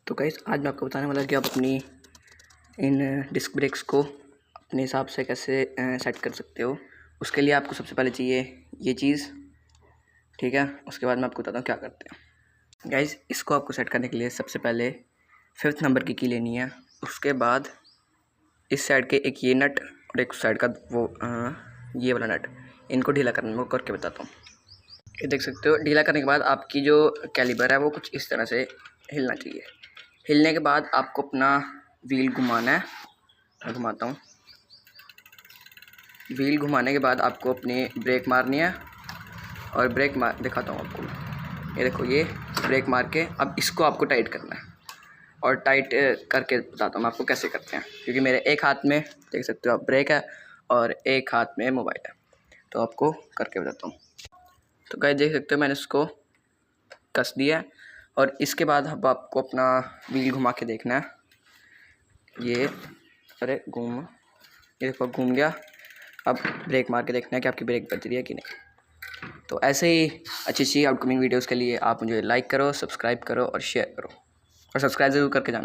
तो गाइस आज मैं आपको बताने वाला कि आप अपनी इन डिस्क ब्रेक्स को अपने हिसाब से कैसे सेट कर सकते हो। उसके लिए आपको सबसे पहले चाहिए ये चीज़, ठीक है। उसके बाद मैं आपको बताता हूँ क्या करते हैं। गाइस इसको आपको सेट करने के लिए सबसे पहले 5th नंबर की लेनी है। उसके बाद इस साइड के एक ये नट और एक साइड का वो ये वाला नट, इनको ढीला करके बताता हूँ। ये देख सकते हो, ढीला करने के बाद आपकी जो कैलिबर है वो कुछ इस तरह से हिलना चाहिए। हिलने के बाद आपको अपना व्हील घुमाना है। मैं घुमाता हूँ। व्हील घुमाने के बाद आपको अपनी ब्रेक मारनी है और ब्रेक मार दिखाता हूँ आपको। ये देखो, ये ब्रेक मार के अब इसको आपको टाइट करना है और टाइट करके बताता हूँ मैं आपको कैसे करते हैं, क्योंकि मेरे एक हाथ में देख सकते हो आप ब्रेक है और एक हाथ में मोबाइल है, तो आपको करके बताता हूँ। तो गाइस देख सकते हो मैंने इसको कस दिया है और इसके बाद अब आपको अपना व्हील घुमा के देखना है। ये अरे घूम, ये देखो घूम गया। अब ब्रेक मार के देखना है कि आपकी ब्रेक बच रही है कि नहीं। तो ऐसे ही अच्छी अच्छी अपकमिंग वीडियोस के लिए आप मुझे लाइक करो, सब्सक्राइब करो और शेयर करो, और सब्सक्राइब ज़रूर करके जाना।